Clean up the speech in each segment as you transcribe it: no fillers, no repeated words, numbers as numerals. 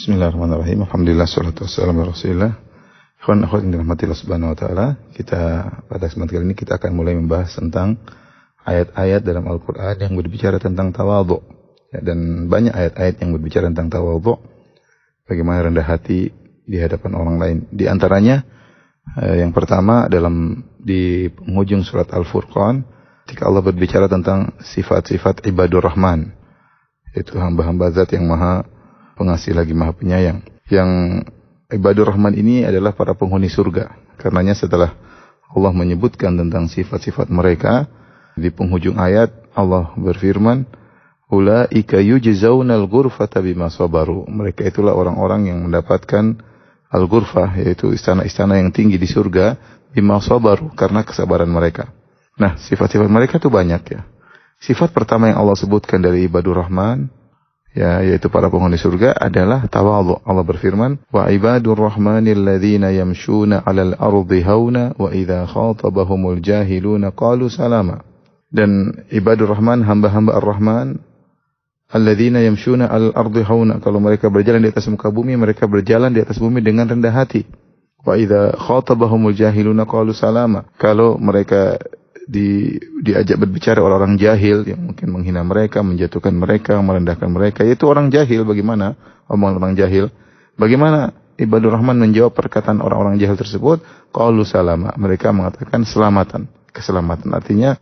Bismillahirrahmanirrahim. Alhamdulillah, salatu wassalamu ala Rasulillah. Ikhwan akhwat yang dirahmati Allah Subhanahu wa taala, kita pada kesempatan kali ini kita akan mulai membahas tentang ayat-ayat dalam Al-Qur'an yang berbicara tentang tawadhu. Ya, dan banyak ayat-ayat yang berbicara tentang tawadhu, bagaimana rendah hati di hadapan orang lain. Di antaranya yang pertama di penghujung surat Al-Furqan, ketika Allah berbicara tentang sifat-sifat ibadur rahman, yaitu hamba-hamba zat yang maha pengasih lagi maha penyayang. Yang ibadur rahman ini adalah para penghuni surga. Karenanya setelah Allah menyebutkan tentang sifat-sifat mereka, di penghujung ayat Allah berfirman, ulaika yujzaunal ghurfata bima sabaru. Mereka itulah orang-orang yang mendapatkan al-ghurfah, yaitu istana-istana yang tinggi di surga, bima sabaru, karena kesabaran mereka. Nah, sifat-sifat mereka itu banyak ya. Sifat pertama yang Allah sebutkan dari ibadur rahman, ya, yaitu para penghuni surga, adalah tawadhu. Allah berfirman, wa ibadur rahmanil ladzina yamshuna 'alal ardi hauna wa idza khatabahumul jahiluna qalu salama. Dan ibadur rahman, hamba-hamba ar-rahman, alladzina yamshuna 'alal ardi hauna, kalau mereka berjalan di atas muka bumi, mereka berjalan di atas bumi dengan rendah hati. Wa idza khatabahumul jahiluna qalu salama. Kalau mereka diajak berbicara orang-orang jahil yang mungkin menghina mereka, menjatuhkan mereka, merendahkan mereka, yaitu orang jahil, bagaimana omongan orang jahil? Bagaimana ibadur rahman menjawab perkataan orang-orang jahil tersebut? Qalu salama. Mereka mengatakan selamatan, keselamatan. Artinya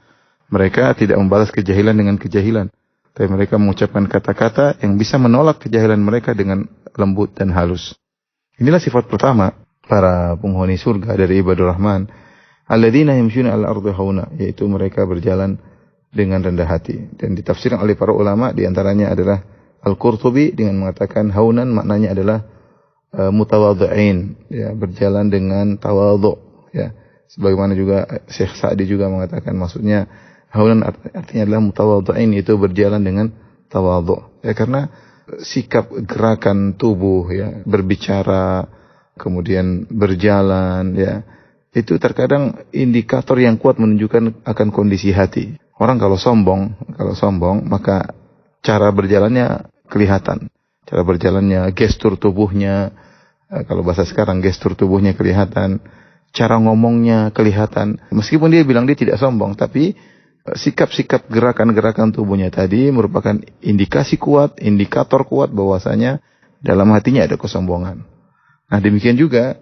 mereka tidak membalas kejahilan dengan kejahilan, tapi mereka mengucapkan kata-kata yang bisa menolak kejahilan mereka dengan lembut dan halus. Inilah sifat pertama para penghuni surga dari ibadur rahman. Alladzina yamshuna 'alal ardi hauna, yaitu mereka berjalan dengan rendah hati. Dan ditafsirkan oleh para ulama, di antaranya adalah Al-Qurtubi dengan mengatakan haunan maknanya adalah mutawadhi'in, ya, berjalan dengan tawadhu, ya. Sebagaimana juga Syekh Sa'di juga mengatakan maksudnya haunan artinya adalah mutawadhi'in, yaitu berjalan dengan tawadhu. Ya, karena sikap gerakan tubuh, ya, berbicara, kemudian berjalan, ya, itu terkadang indikator yang kuat menunjukkan akan kondisi hati. Orang kalau sombong, maka cara berjalannya kelihatan. Cara berjalannya, gestur tubuhnya, kalau bahasa sekarang gestur tubuhnya kelihatan, cara ngomongnya kelihatan. Meskipun dia bilang dia tidak sombong, tapi sikap-sikap gerakan-gerakan tubuhnya tadi merupakan indikasi kuat, indikator kuat bahwasanya dalam hatinya ada kesombongan. Nah, demikian juga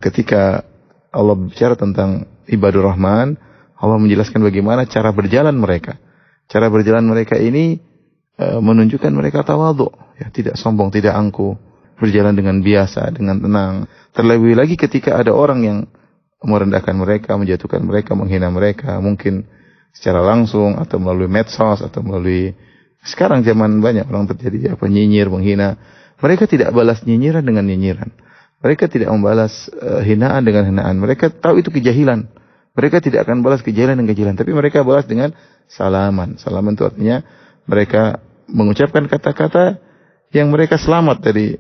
ketika Allah bicara tentang ibadur rahman, Allah menjelaskan bagaimana cara berjalan mereka. Cara berjalan mereka ini menunjukkan mereka tawadhu, ya, tidak sombong, tidak angkuh, berjalan dengan biasa, dengan tenang. Terlebih lagi ketika ada orang yang merendahkan mereka, menjatuhkan mereka, menghina mereka, mungkin secara langsung atau melalui medsos atau melalui, sekarang zaman banyak orang terjadi nyinyir, menghina. Mereka tidak balas nyinyiran dengan nyinyiran. Mereka tidak membalas hinaan dengan hinaan. Mereka tahu itu kejahilan. Mereka tidak akan balas kejahilan dengan kejahilan. Tapi mereka balas dengan salaman. Salaman itu artinya mereka mengucapkan kata-kata yang mereka selamat dari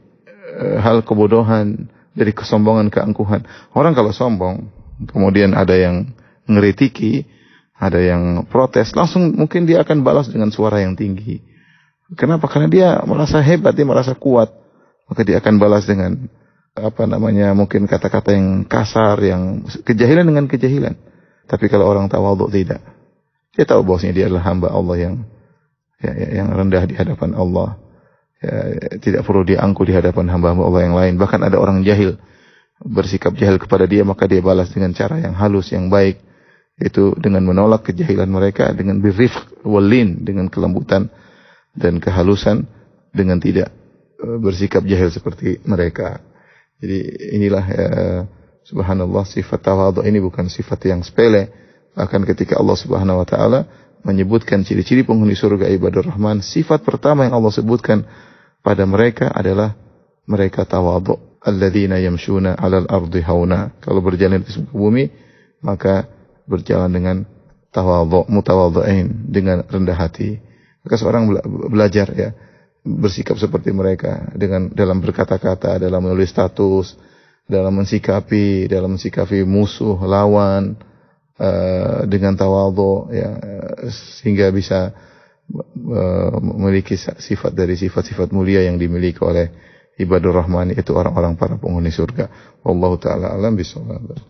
hal kebodohan, dari kesombongan, keangkuhan. Orang kalau sombong, kemudian ada yang ngeritiki, ada yang protes, langsung mungkin dia akan balas dengan suara yang tinggi. Kenapa? Karena dia merasa hebat, dia merasa kuat. Maka dia akan balas dengan mungkin kata-kata yang kasar, yang kejahilan dengan kejahilan. Tapi kalau orang tawadhu tidak. Dia tahu bahwasanya dia adalah hamba Allah yang rendah di hadapan Allah. Ya, tidak perlu dia angkuh di hadapan hamba-hamba Allah yang lain. Bahkan ada orang jahil bersikap jahil kepada dia, maka dia balas dengan cara yang halus, yang baik. Itu dengan menolak kejahilan mereka, dengan birrifq walin, dengan kelembutan dan kehalusan, dengan tidak bersikap jahil seperti mereka. Jadi inilah subhanallah, sifat tawadhu ini bukan sifat yang sepele. Bahkan ketika Allah Subhanahu wa taala menyebutkan ciri-ciri penghuni surga ibadur rahman, sifat pertama yang Allah sebutkan pada mereka adalah mereka tawadhu. Alladzina yamshuna 'alal ardi hauna. Kalau berjalan di muka bumi, maka berjalan dengan tawadhu, mutawadhi'in, dengan rendah hati. Maka seorang belajar, ya, bersikap seperti mereka dalam berkata-kata, dalam menulis status, dalam mensikapi musuh, lawan, dengan tawadhu, ya, sehingga bisa memiliki sifat dari sifat-sifat mulia yang dimiliki oleh ibadur rahmani itu orang-orang para penghuni surga. Wallahu taala alam bisawab.